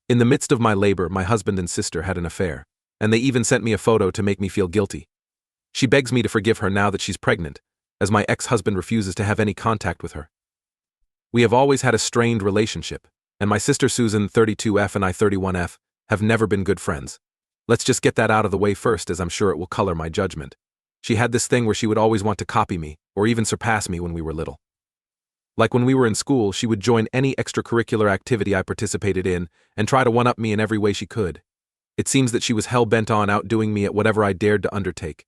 In the midst of my labor, my husband and sister had an affair, and they even sent me a photo to make me feel guilty. She begs me to forgive her now that she's pregnant, as my ex-husband refuses to have any contact with her. We have always had a strained relationship, and my sister Susan, 32F, and I, 31F, have never been good friends. Let's just get that out of the way first, as I'm sure it will color my judgment. She had this thing where she would always want to copy me, or even surpass me when we were little. Like when we were in school, she would join any extracurricular activity I participated in and try to one-up me in every way she could. It seems that she was hell-bent on outdoing me at whatever I dared to undertake.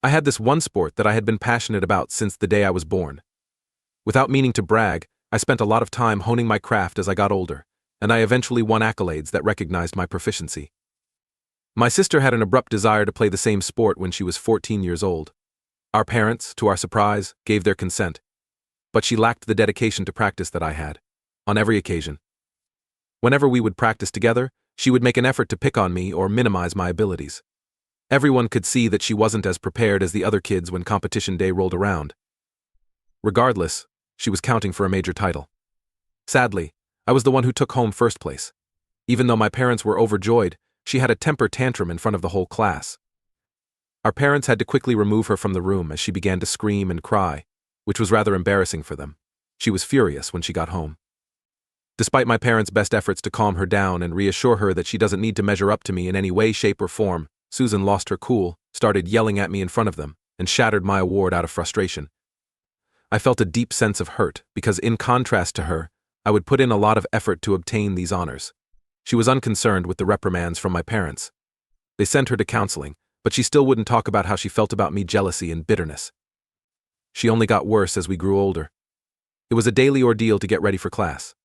I had this one sport that I had been passionate about since the day I was born. Without meaning to brag, I spent a lot of time honing my craft as I got older, and I eventually won accolades that recognized my proficiency. My sister had an abrupt desire to play the same sport when she was 14 years old. Our parents, to our surprise, gave their consent, but she lacked the dedication to practice that I had, on every occasion. Whenever we would practice together, she would make an effort to pick on me or minimize my abilities. Everyone could see that she wasn't as prepared as the other kids when competition day rolled around. Regardless, she was counting for a major title. Sadly, I was the one who took home first place. Even though my parents were overjoyed, she had a temper tantrum in front of the whole class. Our parents had to quickly remove her from the room as she began to scream and cry, which was rather embarrassing for them. She was furious when she got home. Despite my parents' best efforts to calm her down and reassure her that she doesn't need to measure up to me in any way, shape, or form, Susan lost her cool, started yelling at me in front of them, and shattered my award out of frustration. I felt a deep sense of hurt because, in contrast to her, I would put in a lot of effort to obtain these honors. She was unconcerned with the reprimands from my parents. They sent her to counseling, but she still wouldn't talk about how she felt about me, jealousy and bitterness. She only got worse as we grew older. It was a daily ordeal to get ready for class.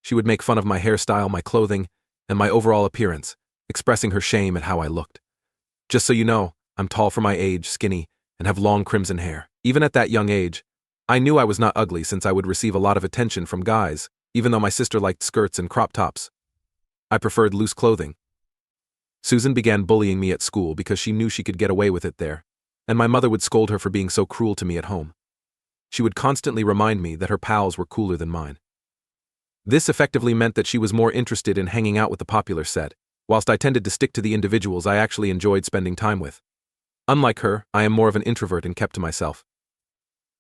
She would make fun of my hairstyle, my clothing, and my overall appearance, expressing her shame at how I looked. Just so you know, I'm tall for my age, skinny, and have long crimson hair. Even at that young age, I knew I was not ugly since I would receive a lot of attention from guys, even though my sister liked skirts and crop tops. I preferred loose clothing. Susan began bullying me at school because she knew she could get away with it there, and my mother would scold her for being so cruel to me at home. She would constantly remind me that her pals were cooler than mine. This effectively meant that she was more interested in hanging out with the popular set, whilst I tended to stick to the individuals I actually enjoyed spending time with. Unlike her, I am more of an introvert and kept to myself.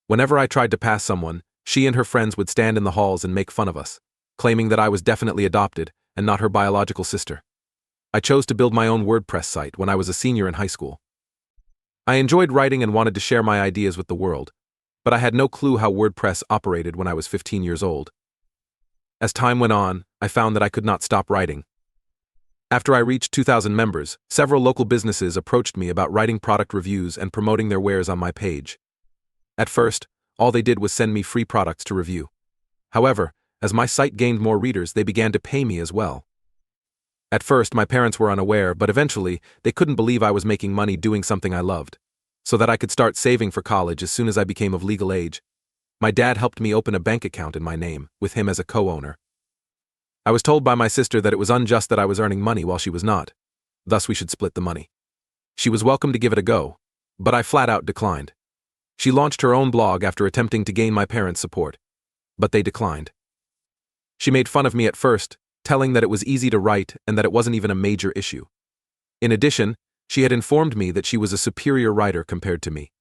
Whenever I tried to pass someone, she and her friends would stand in the halls and make fun of us, claiming that I was definitely adopted and not her biological sister. I chose to build my own WordPress site when I was a senior in high school. I enjoyed writing and wanted to share my ideas with the world, but I had no clue how WordPress operated when I was 15 years old. As time went on, I found that I could not stop writing. After I reached 2,000 members, several local businesses approached me about writing product reviews and promoting their wares on my page. At first, all they did was send me free products to review. However, as my site gained more readers, they began to pay me as well. At first, my parents were unaware, but eventually, they couldn't believe I was making money doing something I loved, so that I could start saving for college as soon as I became of legal age. My dad helped me open a bank account in my name, with him as a co-owner. I was told by my sister that it was unjust that I was earning money while she was not, thus we should split the money. She was welcome to give it a go, but I flat out declined. She launched her own blog after attempting to gain my parents' support, but they declined. She made fun of me at first, telling that it was easy to write and that it wasn't even a major issue. In addition, she had informed me that she was a superior writer compared to me.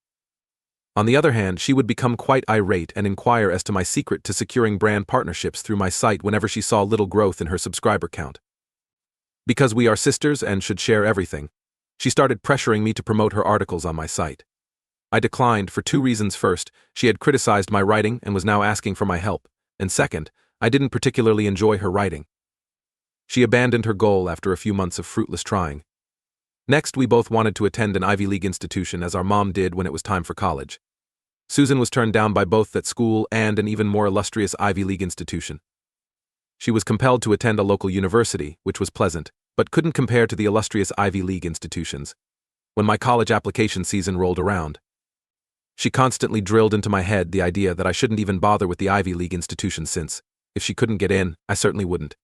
On the other hand, she would become quite irate and inquire as to my secret to securing brand partnerships through my site whenever she saw little growth in her subscriber count. Because we are sisters and should share everything, she started pressuring me to promote her articles on my site. I declined for two reasons. First, she had criticized my writing and was now asking for my help, and second, I didn't particularly enjoy her writing. She abandoned her goal after a few months of fruitless trying. Next, we both wanted to attend an Ivy League institution as our mom did when it was time for college. Susan was turned down by both that school and an even more illustrious Ivy League institution. She was compelled to attend a local university, which was pleasant, but couldn't compare to the illustrious Ivy League institutions. When my college application season rolled around, she constantly drilled into my head the idea that I shouldn't even bother with the Ivy League institution since, if she couldn't get in, I certainly wouldn't.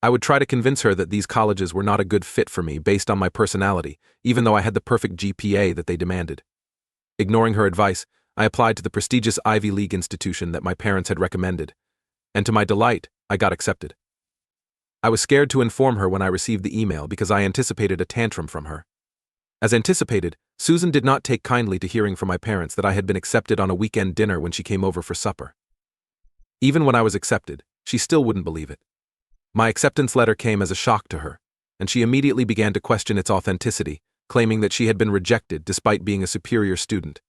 I would try to convince her that these colleges were not a good fit for me based on my personality, even though I had the perfect GPA that they demanded. Ignoring her advice, I applied to the prestigious Ivy League institution that my parents had recommended, and to my delight, I got accepted. I was scared to inform her when I received the email because I anticipated a tantrum from her. As anticipated, Susan did not take kindly to hearing from my parents that I had been accepted on a weekend dinner when she came over for supper. Even when I was accepted, she still wouldn't believe it. My acceptance letter came as a shock to her, and she immediately began to question its authenticity, claiming that she had been rejected despite being a superior student.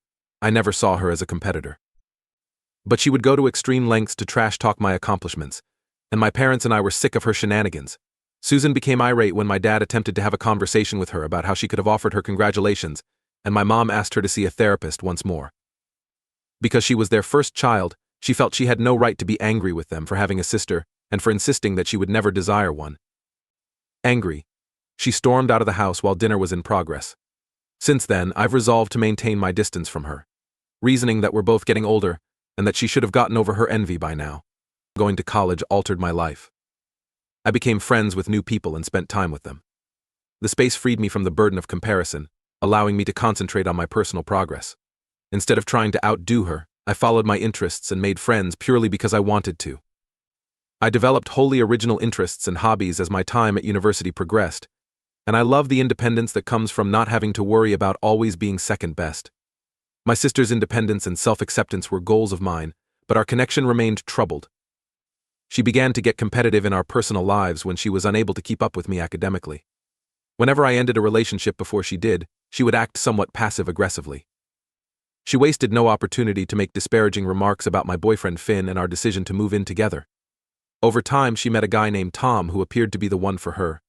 I never saw her as a competitor. But she would go to extreme lengths to trash-talk my accomplishments, and my parents and I were sick of her shenanigans. Susan became irate when my dad attempted to have a conversation with her about how she could have offered her congratulations, and my mom asked her to see a therapist once more. Because she was their first child, she felt she had no right to be angry with them for having a sister and for insisting that she would never desire one. Angry, she stormed out of the house while dinner was in progress. Since then, I've resolved to maintain my distance from her, reasoning that we're both getting older and that she should have gotten over her envy by now. Going to college altered my life. I became friends with new people and spent time with them. The space freed me from the burden of comparison, allowing me to concentrate on my personal progress. Instead of trying to outdo her, I followed my interests and made friends purely because I wanted to. I developed wholly original interests and hobbies as my time at university progressed, and I love the independence that comes from not having to worry about always being second best. My sister's independence and self-acceptance were goals of mine, but our connection remained troubled. She began to get competitive in our personal lives when she was unable to keep up with me academically. Whenever I ended a relationship before she did, she would act somewhat passive-aggressively. She wasted no opportunity to make disparaging remarks about my boyfriend Finn and our decision to move in together. Over time, she met a guy named Tom who appeared to be the one for her,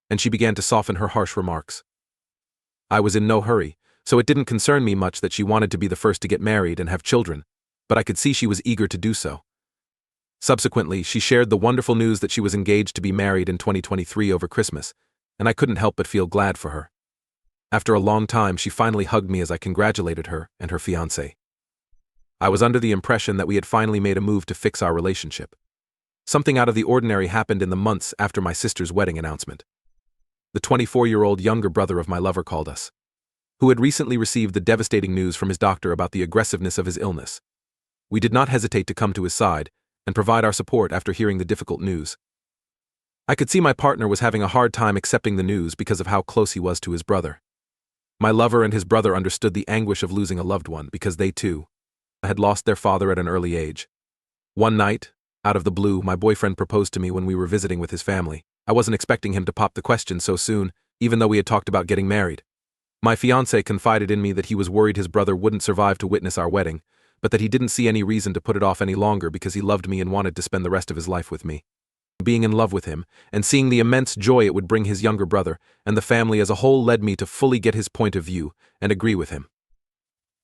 and she began to soften her harsh remarks. I was in no hurry, so it didn't concern me much that she wanted to be the first to get married and have children, but I could see she was eager to do so. Subsequently, she shared the wonderful news that she was engaged to be married in 2023 over Christmas, and I couldn't help but feel glad for her. After a long time, she finally hugged me as I congratulated her and her fiancé. I was under the impression that we had finally made a move to fix our relationship. Something out of the ordinary happened in the months after my sister's wedding announcement. The 24-year-old younger brother of my lover called us, who had recently received the devastating news from his doctor about the aggressiveness of his illness. We did not hesitate to come to his side and provide our support after hearing the difficult news. I could see my partner was having a hard time accepting the news because of how close he was to his brother. My lover and his brother understood the anguish of losing a loved one because they, too, had lost their father at an early age. One night, out of the blue, my boyfriend proposed to me when we were visiting with his family. I wasn't expecting him to pop the question so soon, even though we had talked about getting married. My fiancé confided in me that he was worried his brother wouldn't survive to witness our wedding, but that he didn't see any reason to put it off any longer because he loved me and wanted to spend the rest of his life with me. Being in love with him, and seeing the immense joy it would bring his younger brother and the family as a whole led me to fully get his point of view and agree with him.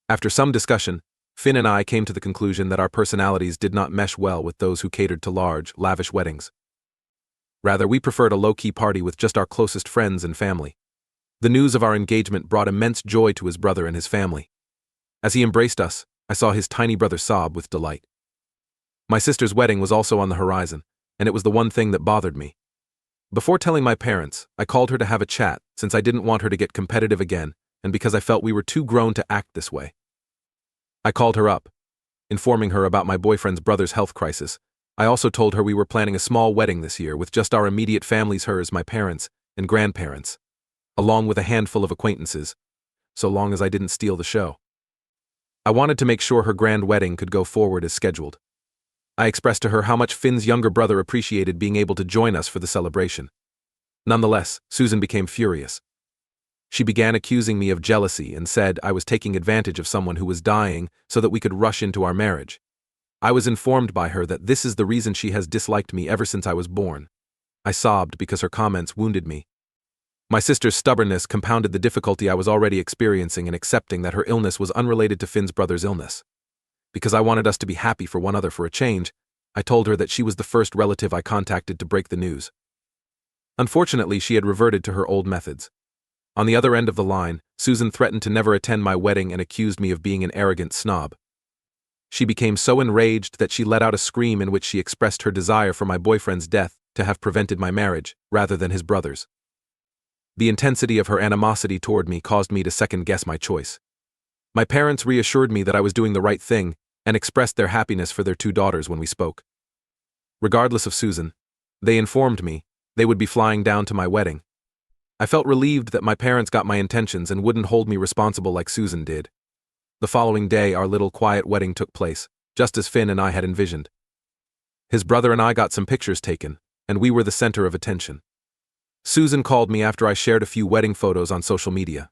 After some discussion, Finn and I came to the conclusion that our personalities did not mesh well with those who catered to large, lavish weddings. Rather, we preferred a low-key party with just our closest friends and family. The news of our engagement brought immense joy to his brother and his family. As he embraced us, I saw his tiny brother sob with delight. My sister's wedding was also on the horizon, and it was the one thing that bothered me. Before telling my parents, I called her to have a chat since I didn't want her to get competitive again and because I felt we were too grown to act this way. I called her up, informing her about my boyfriend's brother's health crisis. I also told her we were planning a small wedding this year with just our immediate families, hers, my parents, and grandparents, along with a handful of acquaintances, so long as I didn't steal the show. I wanted to make sure her grand wedding could go forward as scheduled. I expressed to her how much Finn's younger brother appreciated being able to join us for the celebration. Nonetheless, Susan became furious. She began accusing me of jealousy and said I was taking advantage of someone who was dying so that we could rush into our marriage. I was informed by her that this is the reason she has disliked me ever since I was born. I sobbed because her comments wounded me. My sister's stubbornness compounded the difficulty I was already experiencing in accepting that her illness was unrelated to Finn's brother's illness. Because I wanted us to be happy for one another for a change, I told her that she was the first relative I contacted to break the news. Unfortunately, she had reverted to her old methods. On the other end of the line, Susan threatened to never attend my wedding and accused me of being an arrogant snob. She became so enraged that she let out a scream in which she expressed her desire for my boyfriend's death to have prevented my marriage, rather than his brother's. The intensity of her animosity toward me caused me to second-guess my choice. My parents reassured me that I was doing the right thing and expressed their happiness for their two daughters when we spoke. Regardless of Susan, they informed me They would be flying down to my wedding. I felt relieved that my parents got my intentions and wouldn't hold me responsible like Susan did. The following day, our little quiet wedding took place, just as Finn and I had envisioned. His brother and I got some pictures taken, and we were the center of attention. Susan called me after I shared a few wedding photos on social media.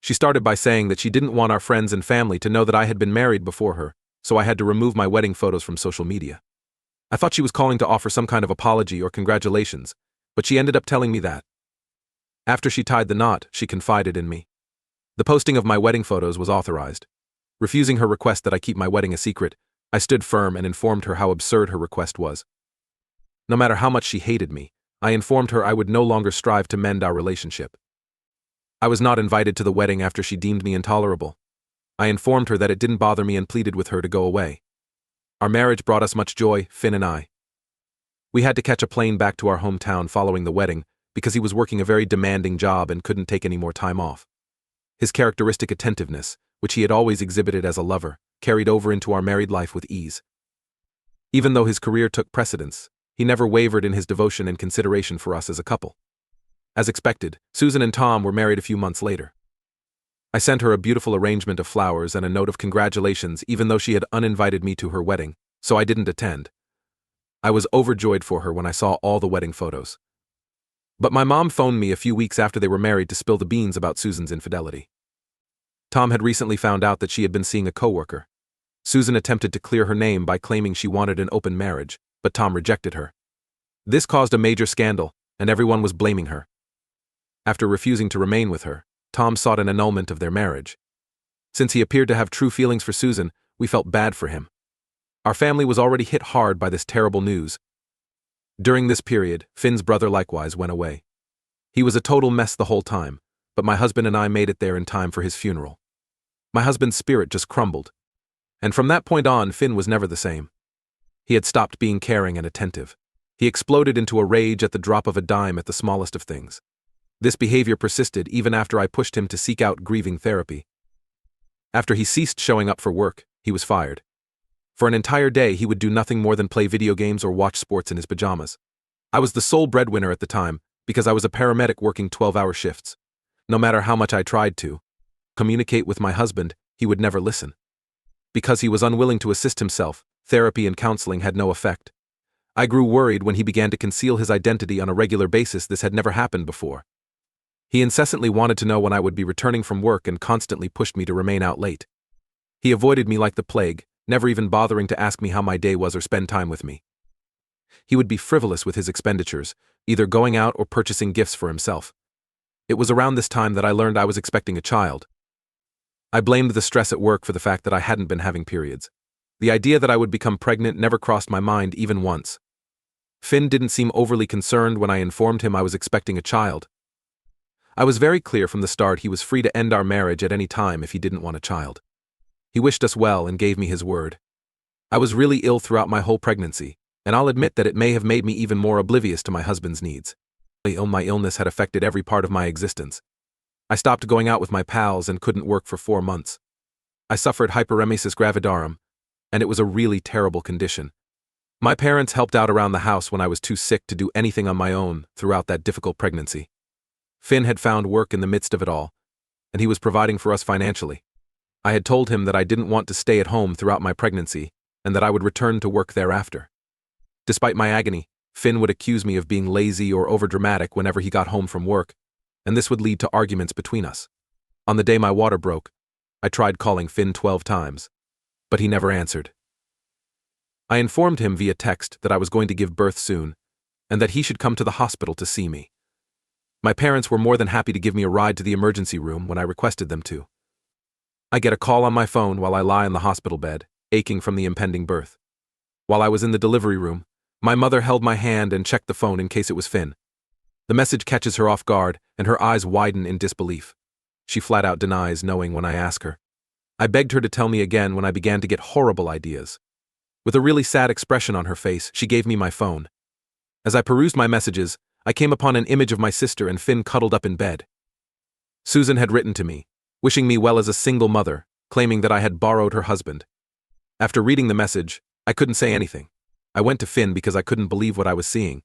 She started by saying that she didn't want our friends and family to know that I had been married before her, so I had to remove my wedding photos from social media. I thought she was calling to offer some kind of apology or congratulations, but she ended up telling me that. After she tied the knot, she confided in me. The posting of my wedding photos was authorized. Refusing her request that I keep my wedding a secret, I stood firm and informed her how absurd her request was. No matter how much she hated me, I informed her I would no longer strive to mend our relationship. I was not invited to the wedding after she deemed me intolerable. I informed her that it didn't bother me and pleaded with her to go away. Our marriage brought us much joy, Finn and I. We had to catch a plane back to our hometown following the wedding because he was working a very demanding job and couldn't take any more time off. His characteristic attentiveness, which he had always exhibited as a lover, carried over into our married life with ease. Even though his career took precedence, he never wavered in his devotion and consideration for us as a couple. As expected, Susan and Tom were married a few months later. I sent her a beautiful arrangement of flowers and a note of congratulations even though she had uninvited me to her wedding, so I didn't attend. I was overjoyed for her when I saw all the wedding photos. But my mom phoned me a few weeks after they were married to spill the beans about Susan's infidelity. Tom had recently found out that she had been seeing a coworker. Susan attempted to clear her name by claiming she wanted an open marriage, but Tom rejected her. This caused a major scandal, and everyone was blaming her. After refusing to remain with her, Tom sought an annulment of their marriage. Since he appeared to have true feelings for Susan, we felt bad for him. Our family was already hit hard by this terrible news. During this period, Finn's brother likewise went away. He was a total mess the whole time, but my husband and I made it there in time for his funeral. My husband's spirit just crumbled. And from that point on, Finn was never the same. He had stopped being caring and attentive. He exploded into a rage at the drop of a dime at the smallest of things. This behavior persisted even after I pushed him to seek out grieving therapy. After he ceased showing up for work, he was fired. For an entire day, he would do nothing more than play video games or watch sports in his pajamas. I was the sole breadwinner at the time because I was a paramedic working 12-hour shifts. No matter how much I tried to communicate with my husband, he would never listen. Because he was unwilling to assist himself, therapy and counseling had no effect. I grew worried when he began to conceal his identity on a regular basis. This had never happened before. He incessantly wanted to know when I would be returning from work and constantly pushed me to remain out late. He avoided me like the plague, never even bothering to ask me how my day was or spend time with me. He would be frivolous with his expenditures, either going out or purchasing gifts for himself. It was around this time that I learned I was expecting a child. I blamed the stress at work for the fact that I hadn't been having periods. The idea that I would become pregnant never crossed my mind even once. Finn didn't seem overly concerned when I informed him I was expecting a child. I was very clear from the start he was free to end our marriage at any time if he didn't want a child. He wished us well and gave me his word. I was really ill throughout my whole pregnancy, and I'll admit that it may have made me even more oblivious to my husband's needs. My illness had affected every part of my existence. I stopped going out with my pals and couldn't work for 4 months. I suffered hyperemesis gravidarum, and it was a really terrible condition. My parents helped out around the house when I was too sick to do anything on my own throughout that difficult pregnancy. Finn had found work in the midst of it all, and he was providing for us financially. I had told him that I didn't want to stay at home throughout my pregnancy and that I would return to work thereafter. Despite my agony, Finn would accuse me of being lazy or overdramatic whenever he got home from work, and this would lead to arguments between us. On the day my water broke, I tried calling Finn 12 times, but he never answered. I informed him via text that I was going to give birth soon and that he should come to the hospital to see me. My parents were more than happy to give me a ride to the emergency room when I requested them to. I get a call on my phone while I lie on the hospital bed, aching from the impending birth. While I was in the delivery room, my mother held my hand and checked the phone in case it was Finn. The message catches her off guard, and her eyes widen in disbelief. She flat out denies knowing when I ask her. I begged her to tell me again when I began to get horrible ideas. With a really sad expression on her face, she gave me my phone. As I perused my messages, I came upon an image of my sister and Finn cuddled up in bed. Susan had written to me, wishing me well as a single mother, claiming that I had borrowed her husband. After reading the message, I couldn't say anything. I went to Finn because I couldn't believe what I was seeing.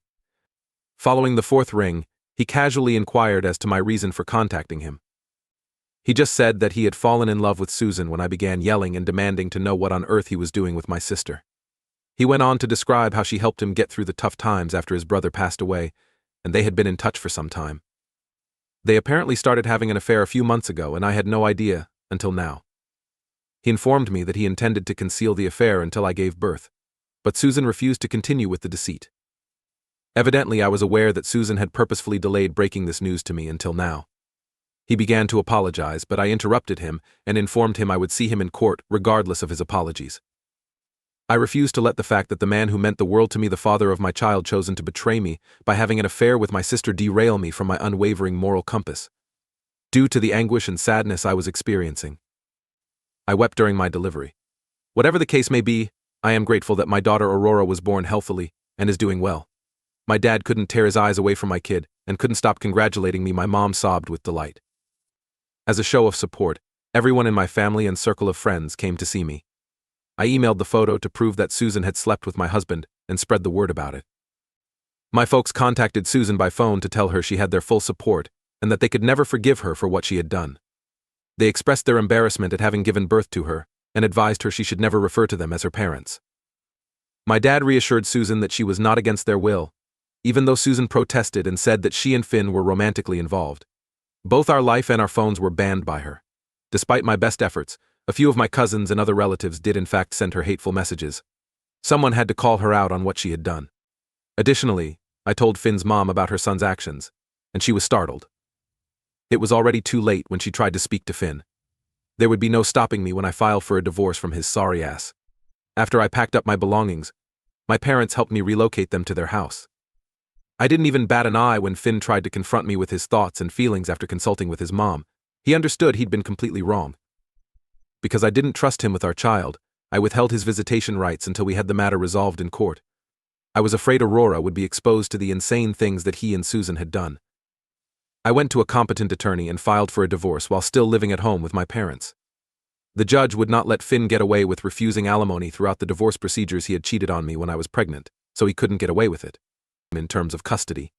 Following the fourth ring, he casually inquired as to my reason for contacting him. He just said that he had fallen in love with Susan when I began yelling and demanding to know what on earth he was doing with my sister. He went on to describe how she helped him get through the tough times after his brother passed away, and they had been in touch for some time. They apparently started having an affair a few months ago, and I had no idea until now. He informed me that he intended to conceal the affair until I gave birth, but Susan refused to continue with the deceit. Evidently, I was aware that Susan had purposefully delayed breaking this news to me until now. He began to apologize, but I interrupted him and informed him I would see him in court regardless of his apologies. I refused to let the fact that the man who meant the world to me, the father of my child, chosen to betray me by having an affair with my sister, derail me from my unwavering moral compass. Due to the anguish and sadness I was experiencing, I wept during my delivery. Whatever the case may be, I am grateful that my daughter Aurora was born healthily and is doing well. My dad couldn't tear his eyes away from my kid and couldn't stop congratulating me. My mom sobbed with delight. As a show of support, everyone in my family and circle of friends came to see me. I emailed the photo to prove that Susan had slept with my husband and spread the word about it. My folks contacted Susan by phone to tell her she had their full support and that they could never forgive her for what she had done. They expressed their embarrassment at having given birth to her and advised her she should never refer to them as her parents. My dad reassured Susan that she was not against their will, even though Susan protested and said that she and Finn were romantically involved. Both our life and our phones were banned by her. Despite my best efforts, a few of my cousins and other relatives did in fact send her hateful messages. Someone had to call her out on what she had done. Additionally, I told Finn's mom about her son's actions, and she was startled. It was already too late when she tried to speak to Finn. There would be no stopping me when I filed for a divorce from his sorry ass. After I packed up my belongings, my parents helped me relocate them to their house. I didn't even bat an eye when Finn tried to confront me with his thoughts and feelings after consulting with his mom. He understood he'd been completely wrong. Because I didn't trust him with our child, I withheld his visitation rights until we had the matter resolved in court. I was afraid Aurora would be exposed to the insane things that he and Susan had done. I went to a competent attorney and filed for a divorce while still living at home with my parents. The judge would not let Finn get away with refusing alimony throughout the divorce procedures. He had cheated on me when I was pregnant, so he couldn't get away with it. In terms of custody,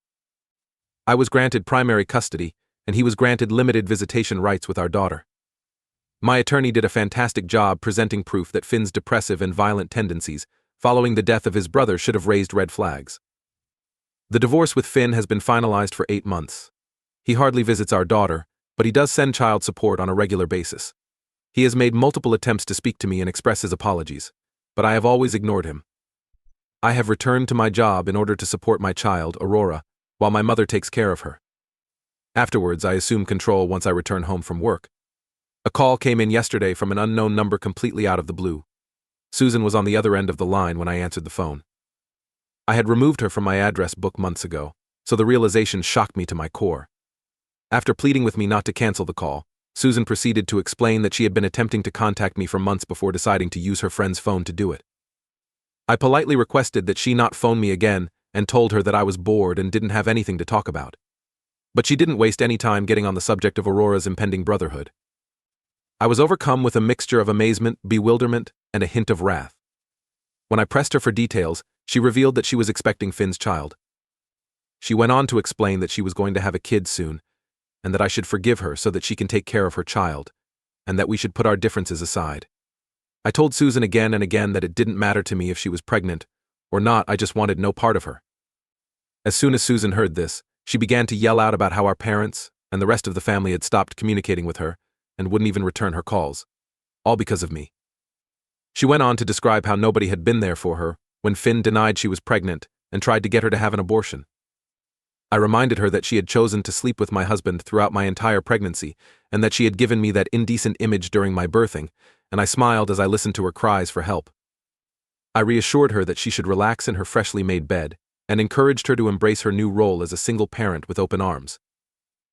I was granted primary custody, and he was granted limited visitation rights with our daughter. My attorney did a fantastic job presenting proof that Finn's depressive and violent tendencies following the death of his brother should have raised red flags. The divorce with Finn has been finalized for 8 months. He hardly visits our daughter, but he does send child support on a regular basis. He has made multiple attempts to speak to me and express his apologies, but I have always ignored him. I have returned to my job in order to support my child, Aurora, while my mother takes care of her. Afterwards, I assume control once I return home from work. A call came in yesterday from an unknown number completely out of the blue. Susan was on the other end of the line when I answered the phone. I had removed her from my address book months ago, so the realization shocked me to my core. After pleading with me not to cancel the call, Susan proceeded to explain that she had been attempting to contact me for months before deciding to use her friend's phone to do it. I politely requested that she not phone me again and told her that I was bored and didn't have anything to talk about. But she didn't waste any time getting on the subject of Aurora's impending brotherhood. I was overcome with a mixture of amazement, bewilderment, and a hint of wrath. When I pressed her for details, she revealed that she was expecting Finn's child. She went on to explain that she was going to have a kid soon, and that I should forgive her so that she can take care of her child, and that we should put our differences aside. I told Susan again and again that it didn't matter to me if she was pregnant or not. I just wanted no part of her. As soon as Susan heard this, she began to yell out about how our parents and the rest of the family had stopped communicating with her and wouldn't even return her calls, all because of me. She went on to describe how nobody had been there for her when Finn denied she was pregnant and tried to get her to have an abortion. I reminded her that she had chosen to sleep with my husband throughout my entire pregnancy and that she had given me that indecent image during my birthing, and I smiled as I listened to her cries for help. I reassured her that she should relax in her freshly made bed and encouraged her to embrace her new role as a single parent with open arms.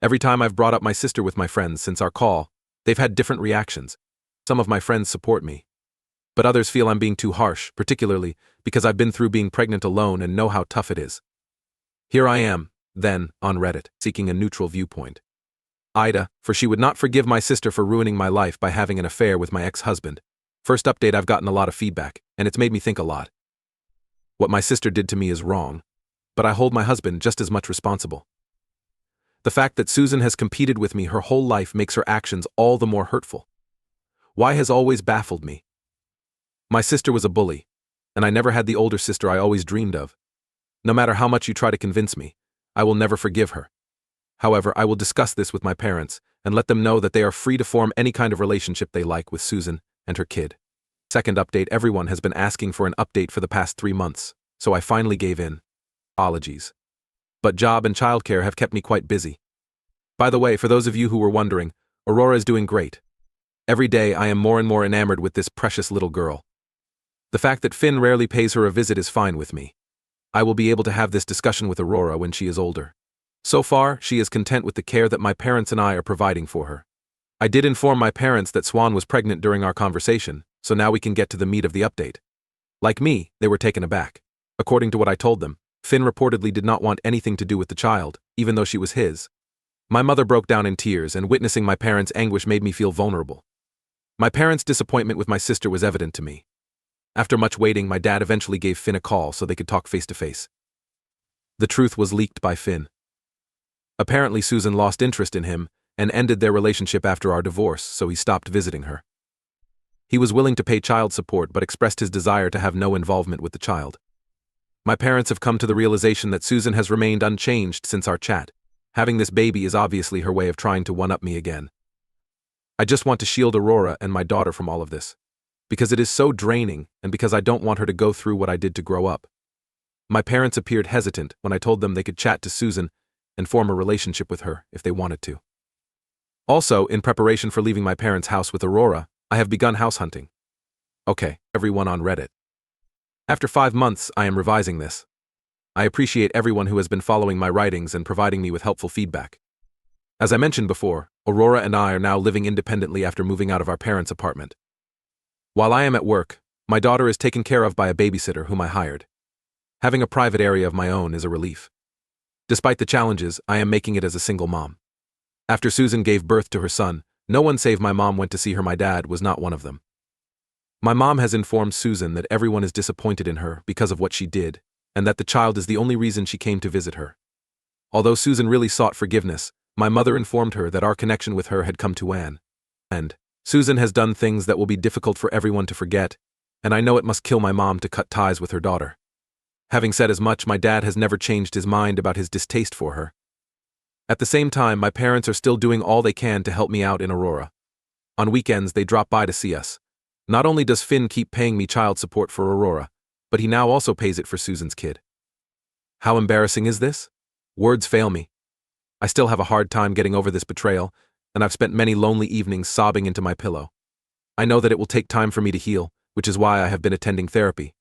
Every time I've brought up my sister with my friends since our call, they've had different reactions. Some of my friends support me, but others feel I'm being too harsh, particularly because I've been through being pregnant alone and know how tough it is. Here I am, then, on Reddit, seeking a neutral viewpoint. AITA, for she would not forgive my sister for ruining my life by having an affair with my ex-husband. First update, I've gotten a lot of feedback, and it's made me think a lot. What my sister did to me is wrong, but I hold my husband just as much responsible. The fact that Susan has competed with me her whole life makes her actions all the more hurtful. Why has always baffled me. My sister was a bully, and I never had the older sister I always dreamed of. No matter how much you try to convince me, I will never forgive her. However, I will discuss this with my parents and let them know that they are free to form any kind of relationship they like with Susan and her kid. Second update: everyone has been asking for an update for the past 3 months, so I finally gave in. Apologies. But job and childcare have kept me quite busy. By the way, for those of you who were wondering, Aurora is doing great. Every day I am more and more enamored with this precious little girl. The fact that Finn rarely pays her a visit is fine with me. I will be able to have this discussion with Aurora when she is older. So far, she is content with the care that my parents and I are providing for her. I did inform my parents that Swan was pregnant during our conversation, so now we can get to the meat of the update. Like me, they were taken aback. According to what I told them, Finn reportedly did not want anything to do with the child, even though she was his. My mother broke down in tears, and witnessing my parents' anguish made me feel vulnerable. My parents' disappointment with my sister was evident to me. After much waiting, my dad eventually gave Finn a call so they could talk face to face. The truth was leaked by Finn. Apparently, Susan lost interest in him and ended their relationship after our divorce, so he stopped visiting her. He was willing to pay child support but expressed his desire to have no involvement with the child. My parents have come to the realization that Susan has remained unchanged since our chat. Having this baby is obviously her way of trying to one-up me again. I just want to shield Aurora and my daughter from all of this, because it is so draining and because I don't want her to go through what I did to grow up. My parents appeared hesitant when I told them they could chat to Susan and form a relationship with her if they wanted to. Also, in preparation for leaving my parents' house with Aurora, I have begun house hunting. Okay, everyone on Reddit. After 5 months, I am revising this. I appreciate everyone who has been following my writings and providing me with helpful feedback. As I mentioned before, Aurora and I are now living independently after moving out of our parents' apartment. While I am at work, my daughter is taken care of by a babysitter whom I hired. Having a private area of my own is a relief. Despite the challenges, I am making it as a single mom. After Susan gave birth to her son, no one save my mom went to see her. My dad was not one of them. My mom has informed Susan that everyone is disappointed in her because of what she did, and that the child is the only reason she came to visit her. Although Susan really sought forgiveness, my mother informed her that our connection with her had come to an end. Susan has done things that will be difficult for everyone to forget, and I know it must kill my mom to cut ties with her daughter. Having said as much, my dad has never changed his mind about his distaste for her. At the same time, my parents are still doing all they can to help me out in Aurora. On weekends, they drop by to see us. Not only does Finn keep paying me child support for Aurora, but he now also pays it for Susan's kid. How embarrassing is this? Words fail me. I still have a hard time getting over this betrayal, and I've spent many lonely evenings sobbing into my pillow. I know that it will take time for me to heal, which is why I have been attending therapy.